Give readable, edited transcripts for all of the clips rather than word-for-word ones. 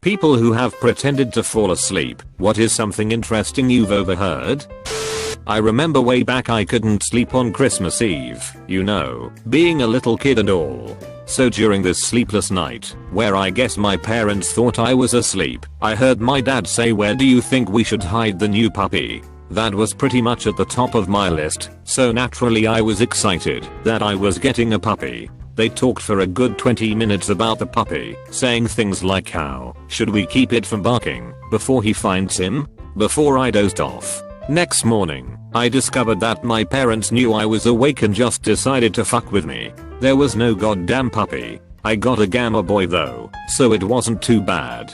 People who have pretended to fall asleep. What is something interesting you've overheard? I remember way back I couldn't sleep on Christmas Eve, you know, being a little kid and all. So during this sleepless night, where I guess my parents thought I was asleep, I heard my dad say, "Where do you think we should hide the new puppy?" That was pretty much at the top of my list, so naturally I was excited that I was getting a puppy. They talked for a good 20 minutes about the puppy, saying things like how should we keep it from barking before he finds him? Before I dozed off. Next morning, I discovered that my parents knew I was awake and just decided to fuck with me. There was no goddamn puppy. I got a Gamma Boy though, so it wasn't too bad.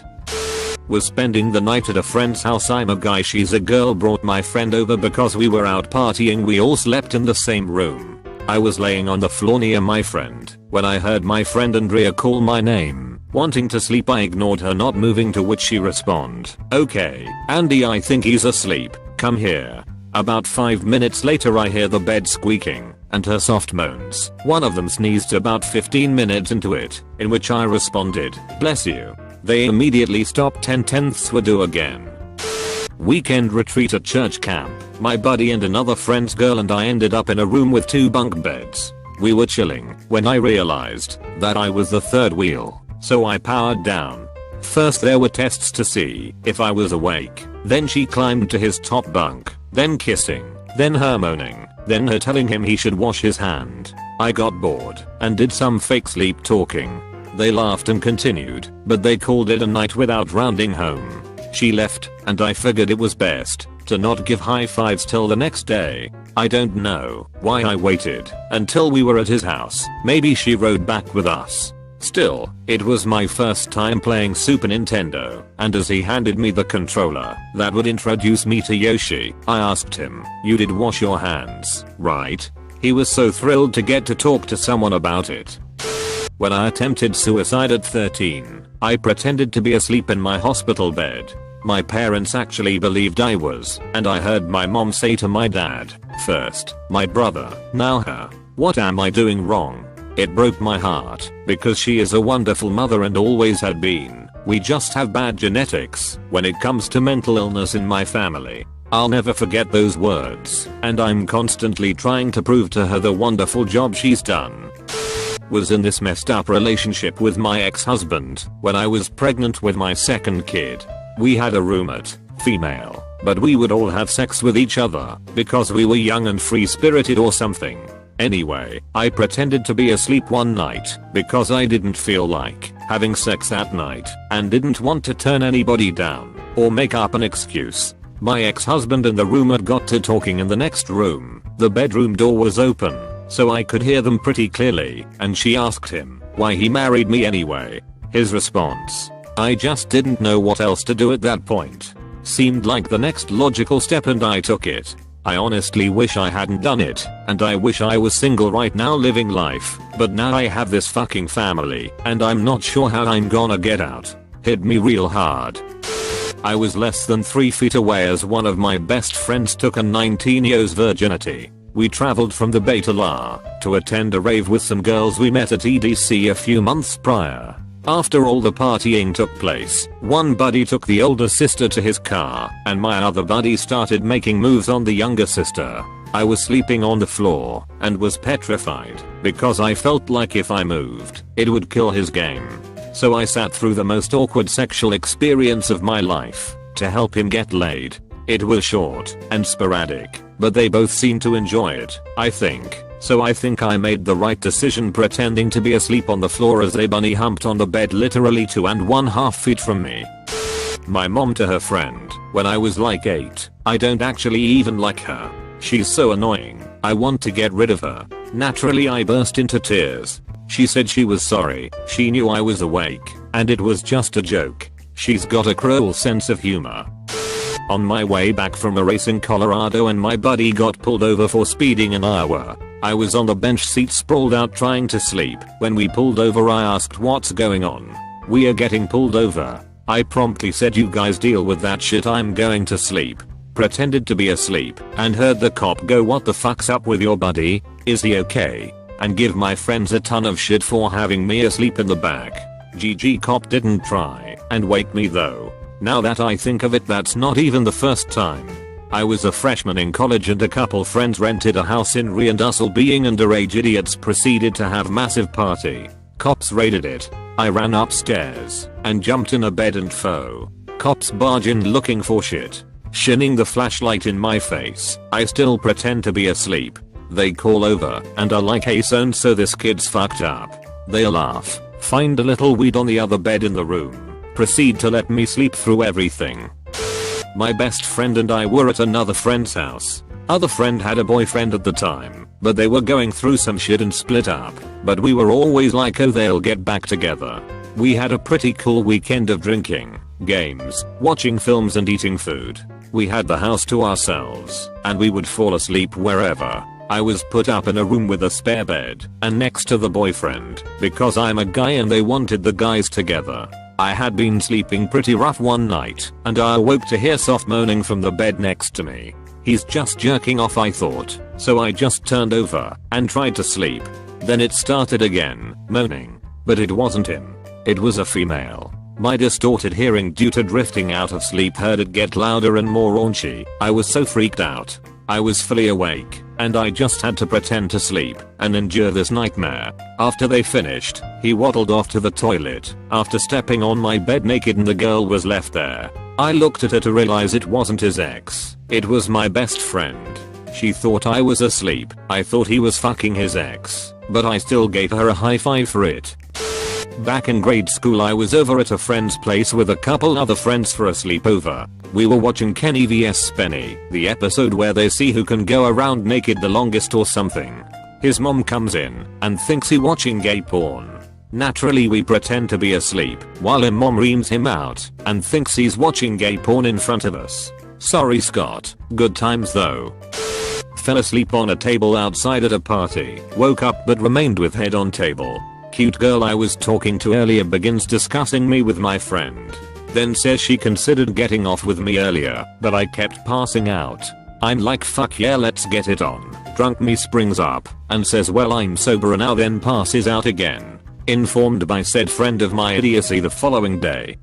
Was spending the night at a friend's house. I'm a guy, she's a girl. Brought my friend over because we were out partying. We all slept in the same room. I was laying on the floor near my friend when I heard my friend Andrea call my name. Wanting to sleep, I ignored her not moving, to which she responded, "Okay, Andy, I think he's asleep. Come here." About 5 minutes later I hear the bed squeaking and her soft moans. One of them sneezed about 15 minutes into it, in which I responded, "Bless you." They immediately stopped. 10/10ths were due again. Weekend retreat at church camp. My buddy and another friend's girl and I ended up in a room with 2 bunk beds. We were chilling when I realized that I was the third wheel, so I powered down. First there were tests to see if I was awake, then she climbed to his top bunk, then kissing, then her moaning, then her telling him he should wash his hand. I got bored and did some fake sleep talking. They laughed and continued, but they called it a night without rounding home. She left, and I figured it was best to not give high fives till the next day. I don't know why I waited until we were at his house. Maybe she rode back with us. Still, it was my first time playing Super Nintendo, and as he handed me the controller that would introduce me to Yoshi, I asked him, "You did wash your hands, right?" He was so thrilled to get to talk to someone about it. When I attempted suicide at 13, I pretended to be asleep in my hospital bed. My parents actually believed I was, and I heard my mom say to my dad, "First, my brother, now her. What am I doing wrong?" It broke my heart, because she is a wonderful mother and always had been. We just have bad genetics when it comes to mental illness in my family. I'll never forget those words, and I'm constantly trying to prove to her the wonderful job she's done. Was in this messed up relationship with my ex-husband when I was pregnant with my second kid. We had a roommate, female, but we would all have sex with each other because we were young and free-spirited or something. Anyway, I pretended to be asleep one night because I didn't feel like having sex that night and didn't want to turn anybody down or make up an excuse. My ex-husband and the roommate got to talking in the next room. The bedroom door was open, so I could hear them pretty clearly, and she asked him why he married me anyway. His response, "I just didn't know what else to do at that point." Seemed like the next logical step and I took it. I honestly wish I hadn't done it, and I wish I was single right now living life, but now I have this fucking family, and I'm not sure how I'm gonna get out. Hit me real hard. I was less than 3 feet away as one of my best friends took a 19 years virginity. We traveled from the Bay to La to attend a rave with some girls we met at EDC a few months prior. After all the partying took place, one buddy took the older sister to his car, and my other buddy started making moves on the younger sister. I was sleeping on the floor and was petrified because I felt like if I moved, it would kill his game. So I sat through the most awkward sexual experience of my life to help him get laid. It was short and sporadic, but they both seemed to enjoy it, I think. So I think I made the right decision pretending to be asleep on the floor as they bunny humped on the bed literally 2.5 feet from me. My mom to her friend, when I was like 8, "I don't actually even like her. She's so annoying. I want to get rid of her." Naturally I burst into tears. She said she was sorry, she knew I was awake, and it was just a joke. She's got a cruel sense of humor. On my way back from a race in Colorado and my buddy got pulled over for speeding in Iowa. I was on the bench seat sprawled out trying to sleep. When we pulled over I asked what's going on. "We are getting pulled over." I promptly said, "You guys deal with that shit, I'm going to sleep." Pretended to be asleep and heard the cop go, "What the fuck's up with your buddy? Is he okay?" And give my friends a ton of shit for having me asleep in the back. GG, cop didn't try. and wake me though. Now that I think of it, that's not even the first time. I was a freshman in college and a couple friends rented a house in Riandussel. Being underage idiots proceeded to have massive party. Cops raided it. I ran upstairs and jumped in a bed and faux. Cops barge in looking for shit. Shining the flashlight in my face. I still pretend to be asleep. They call over and are like, hey so this kid's fucked up. They laugh. Find a little weed on the other bed in the room. Proceed to let me sleep through everything. My best friend and I were at another friend's house. Other friend had a boyfriend at the time, but they were going through some shit and split up. But we were always like, oh they'll get back together. We had a pretty cool weekend of drinking, games, watching films and eating food. We had the house to ourselves, and we would fall asleep wherever. I was put up in a room with a spare bed, and next to the boyfriend, because I'm a guy and they wanted the guys together. I had been sleeping pretty rough one night, and I awoke to hear soft moaning from the bed next to me. He's just jerking off, I thought, so I just turned over and tried to sleep. Then it started again, moaning. But it wasn't him. It was a female. My distorted hearing due to drifting out of sleep heard it get louder and more raunchy. I was so freaked out. I was fully awake, and I just had to pretend to sleep and endure this nightmare. After they finished, he waddled off to the toilet after stepping on my bed naked and the girl was left there. I looked at her to realize it wasn't his ex. It was my best friend. She thought I was asleep. I thought he was fucking his ex, but I still gave her a high five for it. Back in grade school I was over at a friend's place with a couple other friends for a sleepover. We were watching Kenny vs Spenny, the episode where they see who can go around naked the longest or something. His mom comes in and thinks he watching gay porn. Naturally we pretend to be asleep while his mom reams him out and thinks he's watching gay porn in front of us. Sorry Scott, good times though. Fell asleep on a table outside at a party, woke up but remained with head on table. Cute girl I was talking to earlier begins discussing me with my friend. Then says she considered getting off with me earlier, but I kept passing out. I'm like fuck yeah let's get it on. Drunk me springs up and says well I'm sober now, then passes out again. Informed by said friend of my idiocy the following day.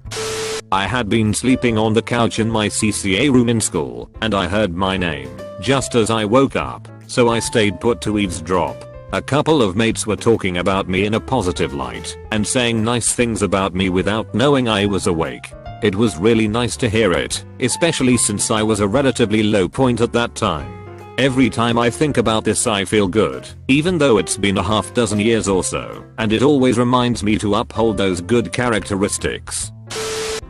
I had been sleeping on the couch in my CCA room in school and I heard my name just as I woke up, so I stayed put to eavesdrop. A couple of mates were talking about me in a positive light and saying nice things about me without knowing I was awake. It was really nice to hear it, especially since I was a relatively low point at that time. Every time I think about this I feel good, even though it's been a half dozen years or so, and it always reminds me to uphold those good characteristics.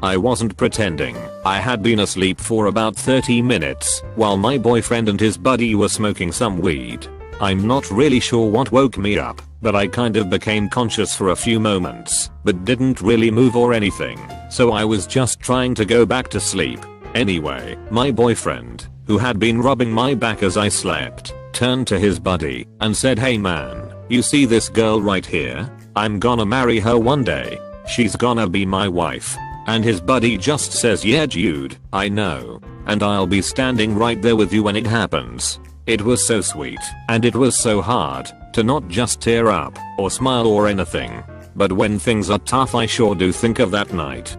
I wasn't pretending. I had been asleep for about 30 minutes while my boyfriend and his buddy were smoking some weed. I'm not really sure what woke me up, but I kind of became conscious for a few moments, but didn't really move or anything, so I was just trying to go back to sleep. Anyway, my boyfriend, who had been rubbing my back as I slept, turned to his buddy and said, hey man, you see this girl right here? I'm gonna marry her one day. She's gonna be my wife. And his buddy just says, yeah dude, I know. And I'll be standing right there with you when it happens. It was so sweet, and it was so hard to not just tear up or smile or anything. But when things are tough I sure do think of that night.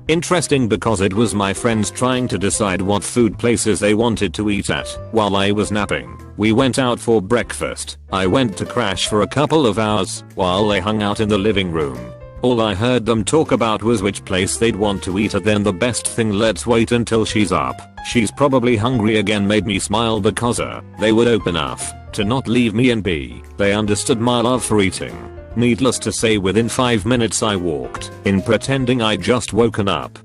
Interesting because it was my friends trying to decide what food places they wanted to eat at while I was napping. We went out for breakfast. I went to crash for a couple of hours while they hung out in the living room. All I heard them talk about was which place they'd want to eat at, then the best thing, let's wait until she's up. She's probably hungry again, made me smile because they were open enough to not leave me in be. They understood my love for eating. Needless to say within 5 minutes I walked in pretending I'd just woken up.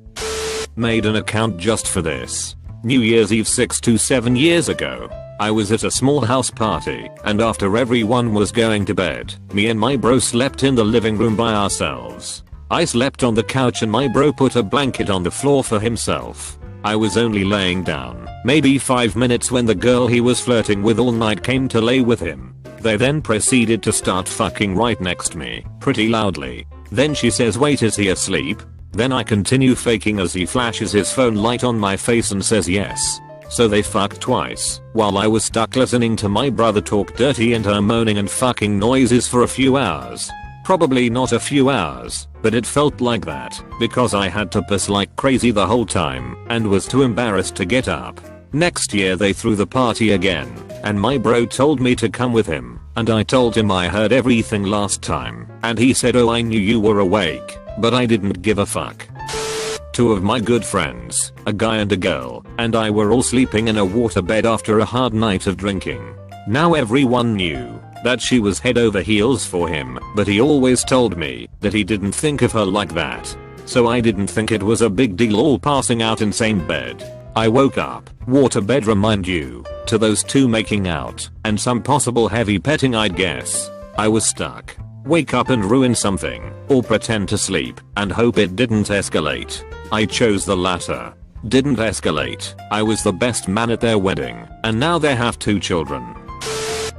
Made an account just for this. New Year's Eve 6 to 7 years ago. I was at a small house party, and after everyone was going to bed, me and my bro slept in the living room by ourselves. I slept on the couch and my bro put a blanket on the floor for himself. I was only laying down, maybe 5 minutes, when the girl he was flirting with all night came to lay with him. They then proceeded to start fucking right next to me, pretty loudly. Then she says, wait, is he asleep? Then I continue faking as he flashes his phone light on my face and says yes. So they fucked twice, while I was stuck listening to my brother talk dirty and her moaning and fucking noises for a few hours. Probably not a few hours, but it felt like that because I had to piss like crazy the whole time and was too embarrassed to get up. Next year they threw the party again, and my bro told me to come with him, and I told him I heard everything last time, and he said, oh, I knew you were awake, but I didn't give a fuck. Two of my good friends, a guy and a girl, and I were all sleeping in a waterbed after a hard night of drinking. Now everyone knew that she was head over heels for him, but he always told me that he didn't think of her like that. So I didn't think it was a big deal all passing out in same bed. I woke up, waterbed remind you, to those two making out, and some possible heavy petting I guess. I was stuck. Wake up and ruin something, or pretend to sleep, and hope it didn't escalate. I chose the latter. Didn't escalate. I was the best man at their wedding, and now they have 2 children.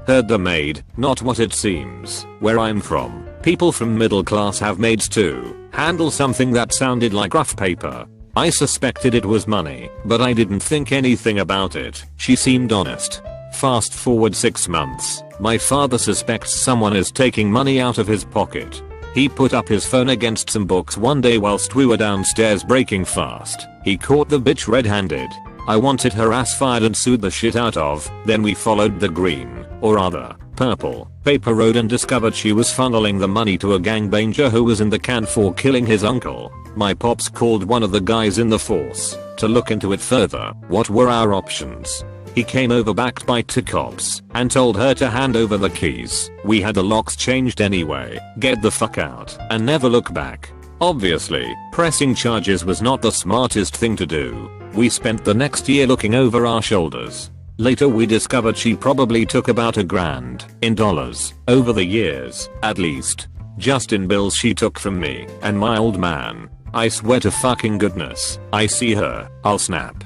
Heard the maid, not what it seems. Where I'm from, people from middle class have maids too. Handle something that sounded like rough paper. I suspected it was money, but I didn't think anything about it. She seemed honest. Fast forward 6 months, my father suspects someone is taking money out of his pocket. He put up his phone against some books one day whilst we were downstairs breaking fast. He caught the bitch red-handed. I wanted her ass fired and sued the shit out of. Then we followed the green, or rather, purple, paper road and discovered she was funneling the money to a gangbanger who was in the can for killing his uncle. My pops called one of the guys in the force to look into it further. What were our options? He came over backed by 2 cops and told her to hand over the keys. We had the locks changed anyway. Get the fuck out and never look back. Obviously, pressing charges was not the smartest thing to do. We spent the next year looking over our shoulders. Later we discovered she probably took about $1,000 in dollars over the years, at least. Just in bills she took from me and my old man. I swear to fucking goodness, I see her, I'll snap.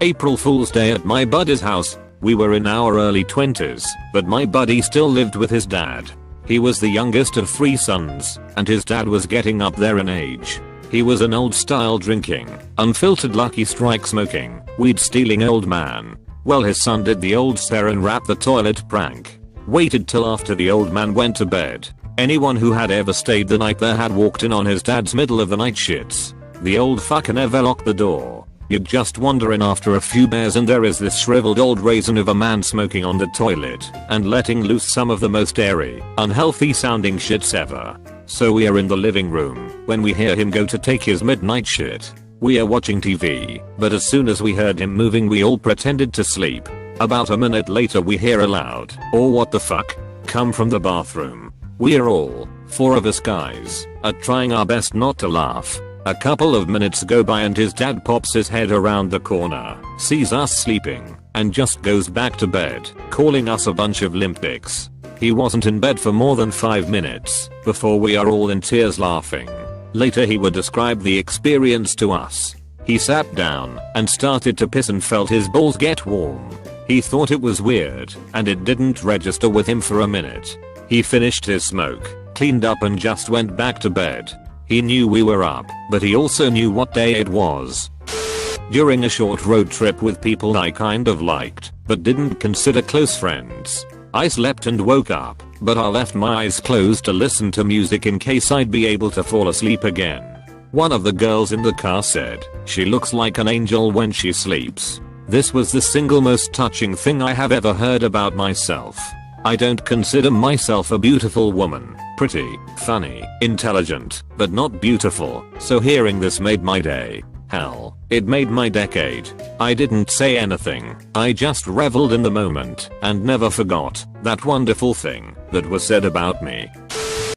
April Fool's Day at my buddy's house. We were in our early 20s, but my buddy still lived with his dad. He was the youngest of 3 sons, and his dad was getting up there in age. He was an old style drinking, unfiltered Lucky Strike smoking, weed stealing old man. Well, his son did the old stare and wrap the toilet prank. Waited till after the old man went to bed. Anyone who had ever stayed the night there had walked in on his dad's middle of the night shits. The old fucker never locked the door. You'd just wander in after a few beers and there is this shriveled old raisin of a man smoking on the toilet and letting loose some of the most airy, unhealthy sounding shits ever. So we are in the living room when we hear him go to take his midnight shit. We are watching TV, but as soon as we heard him moving we all pretended to sleep. About a minute later we hear a loud, "Oh what the fuck?" come from the bathroom. We are all, 4 of us guys, are trying our best not to laugh. A couple of minutes go by and his dad pops his head around the corner, sees us sleeping, and just goes back to bed, calling us a bunch of limp dicks. He wasn't in bed for more than 5 minutes before we are all in tears laughing. Later he would describe the experience to us. He sat down and started to piss and felt his balls get warm. He thought it was weird and it didn't register with him for a minute. He finished his smoke, cleaned up and just went back to bed. He knew we were up, but he also knew what day it was. During a short road trip with people I kind of liked, but didn't consider close friends, I slept and woke up, but I left my eyes closed to listen to music in case I'd be able to fall asleep again. One of the girls in the car said, "She looks like an angel when she sleeps." This was the single most touching thing I have ever heard about myself. I don't consider myself a beautiful woman. Pretty, funny, intelligent, but not beautiful, so hearing this made my day. Hell, it made my decade. I didn't say anything, I just reveled in the moment, and never forgot that wonderful thing that was said about me.